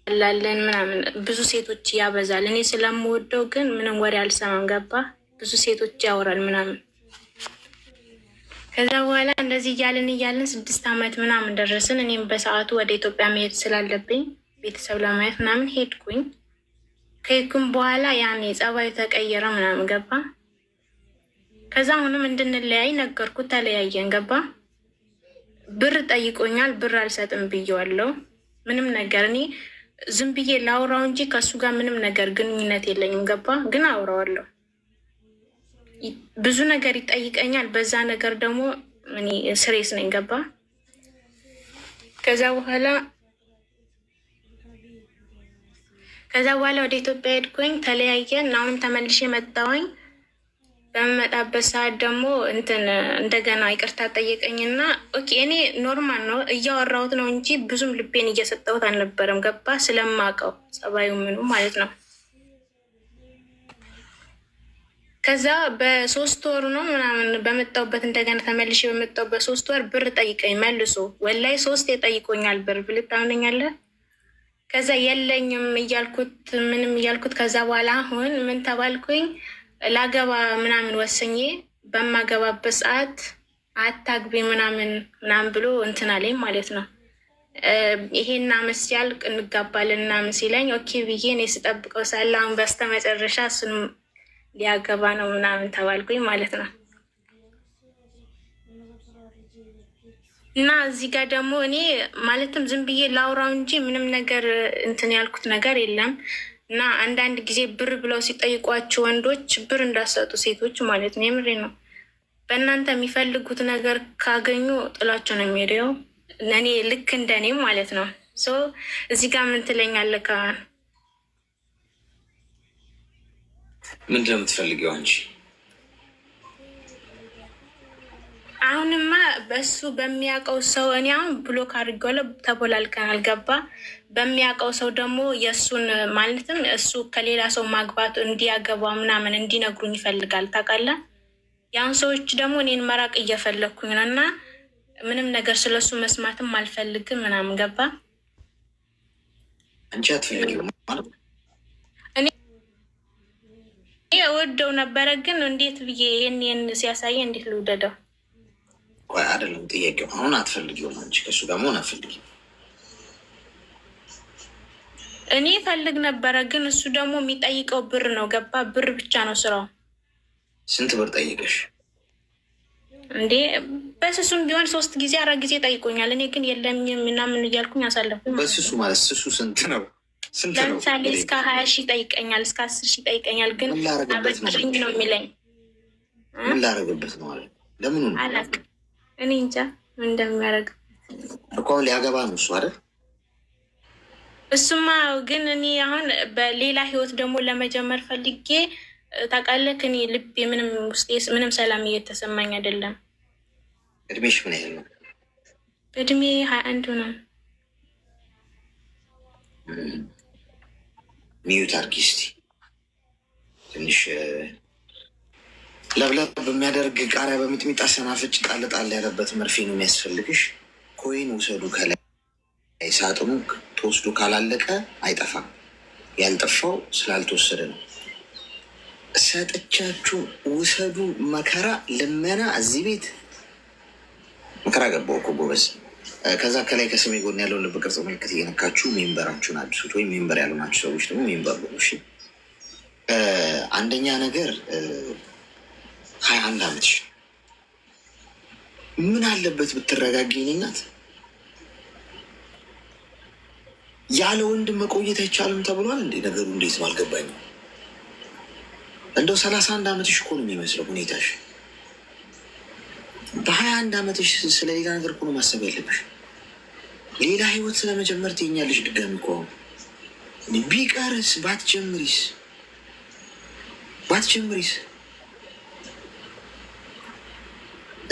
ላለን ምናምን ብዙ ሴቶች ያበዛል። እኔ ስለምወደው ግን ምንም ወሬ አልሰማም። ገባ? ብዙ ሴቶች ያወራል ምናምን። ከዛ በኋላ እንደዚህ እያልን 6 ዓመት ምናምን ደረስን። እኔም በሰዓቱ ወደ ኢትዮጵያ መሄድ ስላለብኝ ቤተሰብ ለማየት ምናምን ሄድኩኝ። ከሄድኩም በኋላ ያኔ ጸባዩ ተቀየረ ምናምን። ገባ? ከዛ አሁንም እንድንለያይ ነገርኩት። ተለያየን። ገባ? ብር ጠይቆኛል። ብር አልሰጥም ብዬዋለሁ። ምንም ነገር እኔ ዝም ብዬ ላውራው እንጂ ከእሱ ጋር ምንም ነገር ግንኙነት የለኝም። ገባ? ግን አውራዋለሁ። ብዙ ነገር ይጠይቀኛል። በዛ ነገር ደግሞ እኔ ስሬስ ነኝ። ገባ? ከዛ በኋላ ወደ ኢትዮጵያ ሄድኩኝ። ተለያየን። አሁንም ተመልሼ መጣሁኝ። በመጣበት ሰዓት ደግሞ እንደገና ይቅርታ ጠየቀኝና ኦኬ፣ እኔ ኖርማል ነው እያወራሁት ነው እንጂ ብዙም ልቤን እየሰጠሁት አልነበረም። ገባ? ስለማውቀው ጸባዩ ምኑ ማለት ነው። ከዛ በ3 ወሩ ነው ምናምን በመጣሁበት እንደገና ተመልሼ በመጣሁበት 3 ወር ብር ጠይቀኝ መልሶ ወላይ 3 የጠይቆኛል ብር ብልት ታምነኛለህ? ከዛ የለኝም እያልኩት ከዛ በኋላ አሁን ምን ተባልኩኝ? ላገባ ምናምን ወሰኜ በማገባበት ሰዓት አታግቢ ምናምን ብሎ አለኝ ማለት ነው። ይሄን አመት ሲያልቅ እንጋባለን ምናምን ሲለኝ ኦኬ ብዬ እኔ ስጠብቀው ሳለ አሁን በስተመጨረሻ እሱንም ሊያገባ ነው ምናምን ተባልኩኝ ማለት ነው። እና እዚህ ጋር ደግሞ እኔ ማለትም ዝም ብዬ ላውራው እንጂ ምንም ነገር ያልኩት ነገር የለም። እና አንዳንድ ጊዜ ብር ብለው ሲጠይቋቸው ወንዶች ብር እንዳሰጡ ሴቶች ማለት ነው። የምሬ ነው። በእናንተ የሚፈልጉት ነገር ካገኙ ጥላቸው ነው የሚሄደው። እኔ ልክ እንደኔ ማለት ነው። እዚህ ጋር ምን ትለኛለህ? ምንድን ነው የምትፈልጊው አንቺ? አሁንማ በሱ በሚያውቀው ሰው እኔ አሁን ብሎክ አድርጌዋለሁ። ተቦላልቀናል። ገባ? በሚያውቀው ሰው ደግሞ የእሱን ማለትም እሱ ከሌላ ሰው ማግባቱ እንዲያገባ ምናምን እንዲነግሩኝ ይፈልጋል። ታውቃለህ? ያን ሰዎች ደግሞ እኔን መራቅ እየፈለግኩኝ ነው እና ምንም ነገር ስለሱ መስማትም አልፈልግም ምናምን። ገባ? አንቺ አትፈልጊውም ማለት ነው? ወደው ነበረ ግን እንዴት ብዬ ይህን ሲያሳየ እንዴት ልውደደው? አይደለም ጥያቄው። አሁን አትፈልጊውም አንቺ ከእሱ ጋር መሆን አትፈልጊም? እኔ ፈልግ ነበረ ግን እሱ ደግሞ የሚጠይቀው ብር ነው። ገባ? ብር ብቻ ነው ስራው። ስንት ብር ጠይቀሽ? እንዴ በስሱም ቢሆን 3 ጊዜ 4 ጊዜ ጠይቆኛል። እኔ ግን የለም ምናምን እያልኩኝ አሳለፍኩኝ። በስሱ ማለት ስሱ ስንት ነው? ለምሳሌ እስከ 20 ሺህ ጠይቀኛል፣ እስከ 10 ሺህ ጠይቀኛል። ግን አበድርኝ ነው የሚለኝ። ምን ላረግበት ነው ማለት? ለምኑ ነው አላውቅም። እኔ እንጃ ምን እንደሚያደርግ እኮ። ለያገባ ነው እሱ አይደል? እሱማ ግን እኔ አሁን በሌላ ህይወት ደግሞ ለመጀመር ፈልጌ ታውቃለህ። እኔ ልቤ ምንም ውስጤ ምንም ሰላም እየተሰማኝ አይደለም። እድሜሽ ምን ያህል ነው? እድሜ 21 ነው። ሚዩት አድርጊ እስኪ። ትንሽ ለብለብ በሚያደርግ ቃሪያ በሚጥሚጣ ሰናፍጭ ጣል ጣል ያለበት መርፌ ነው የሚያስፈልግሽ። ኮይን ውሰዱ። ከላይ ሳጥኑ ተወስዶ ካላለቀ አይጠፋም። ያልጠፋው ስላልተወሰደ ነው። ሰጥቻችሁ ውሰዱ። መከራ ልመና እዚህ ቤት መከራ ገባው እኮ ጎበዝ። ከዛ ከላይ ከስሜ ጎን ያለውን ልብ ቅርጽ ምልክት እየነካችሁ ሜምበራችሁን አድሱት። ወይም ሜምበር ያልሆናችሁ ሰዎች ደግሞ ሜምበር ሆኑ። እሺ፣ አንደኛ ነገር 21 ዓመትሽ ምን አለበት ብትረጋጊ? የእኔ እናት ያለ ወንድ መቆየት አይቻልም ተብሏል እንዴ? ነገሩ እንዴት ነው አልገባኝም። እንደው 31 ዓመትሽ እኮ ነው የሚመስለው ሁኔታሽ። በ21 ዓመትሽ ስለሌላ ነገር እኮ ነው ማሰብ ያለብሽ። ሌላ ህይወት ስለመጀመር ትኛለሽ ድጋሚ እኮ። ቢቀርስ ባትጀምሪስ?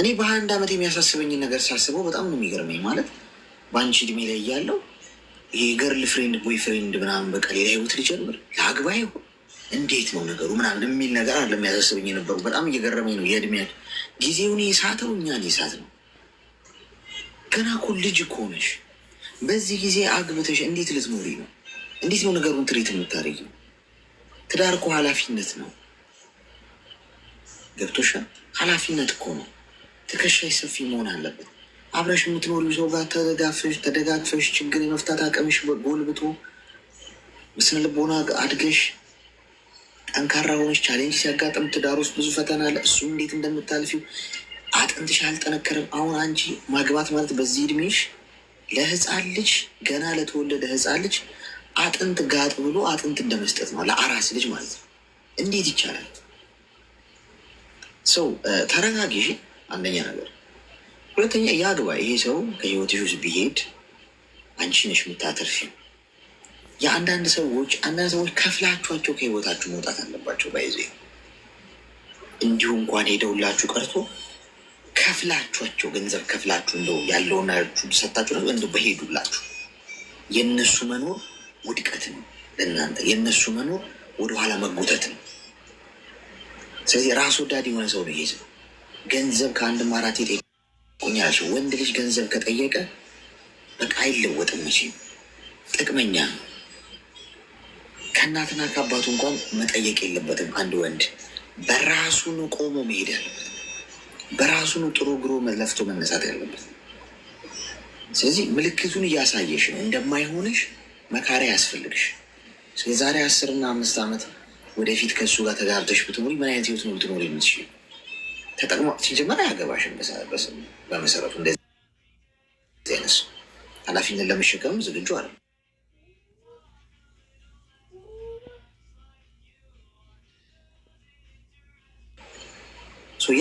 እኔ በ21 ዓመት የሚያሳስበኝን ነገር ሳስበው በጣም ነው የሚገርመኝ። ማለት በአንቺ እድሜ ላይ እያለው ይሄ ገርል ፍሬንድ ቦይ ፍሬንድ ምናምን በቃ ሌላ ህይወት ሊጀምር ለአግባ ይሆን እንዴት ነው ነገሩ ምናምን የሚል ነገር አለ የሚያሳስበኝ የነበሩ። በጣም እየገረመኝ ነው። የእድሜ ጊዜውን የሳተው እኛን የሳት ነው። ገና እኮ ልጅ እኮ ነሽ። በዚህ ጊዜ አግብተሽ እንዴት ልትኖሪ ነው? እንዴት ነው ነገሩን ትሪት የምታደርጊው? ትዳር እኮ ኃላፊነት ነው። ገብቶሻል? ኃላፊነት እኮ ነው። ትከሻሽ ሰፊ መሆን አለበት። አብረሽ የምትኖሪው ሰው ጋር ተደጋግፈሽ ችግር የመፍታት አቅምሽ ጎልብቶ በስነ ልቦና አድገሽ ጠንካራ ሆነሽ ቻሌንጅ ሲያጋጥም ትዳር ውስጥ ብዙ ፈተና አለ። እሱ እንዴት እንደምታልፊው አጥንትሽ አልጠነከረም። አሁን አንቺ ማግባት ማለት በዚህ እድሜሽ ለህፃን ልጅ ገና ለተወለደ ህፃን ልጅ አጥንት ጋጥ ብሎ አጥንት እንደመስጠት ነው፣ ለአራስ ልጅ ማለት ነው። እንዴት ይቻላል? ሰው ተረጋጊ። አንደኛ ነገር፣ ሁለተኛ ያግባ። ይሄ ሰው ከህይወትሽ ውስጥ ቢሄድ አንቺ ነሽ የምታተርፊው። የአንዳንድ ሰዎች ከፍላችኋቸው ከህይወታችሁ መውጣት አለባቸው። ባይዘ እንዲሁ እንኳን ሄደውላችሁ ቀርቶ ከፍላችኋቸው ገንዘብ ከፍላችሁ እንደው ያለውን ሰጣችሁ ነው እንደ በሄዱላችሁ የእነሱ መኖር ውድቀት ነው ለእናንተ። የእነሱ መኖር ወደኋላ መጎተት ነው። ስለዚህ ራስ ወዳድ የሆነ ሰው ነው ይሄ ሰው። ገንዘብ ከአንድ ማራት የጠየቁኛላቸው ወንድ ልጅ ገንዘብ ከጠየቀ በቃ አይለወጥም መቼም፣ ጥቅመኛ ነው። ከእናትና ከአባቱ እንኳን መጠየቅ የለበትም። አንድ ወንድ በራሱ ነው ቆሞ መሄድ ያለበት፣ በራሱ ነው ጥሩ ግሮ ለፍቶ መነሳት ያለበት። ስለዚህ ምልክቱን እያሳየሽ ነው እንደማይሆንሽ መካሪያ ያስፈልግሽ። የዛሬ 10 እና 5 ዓመት ወደፊት ከእሱ ጋር ተጋብተሽ ብትኖሪ ምን አይነት ህይወት ነው ብትኖሪ የምትችል? ተጠቅሞ ሲጀመር አያገባሽም። በመሰረቱ እንደዚህ አይነት ኃላፊነት ለመሸከም ዝግጁ አለ።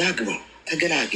ያግባው፣ ተገላገ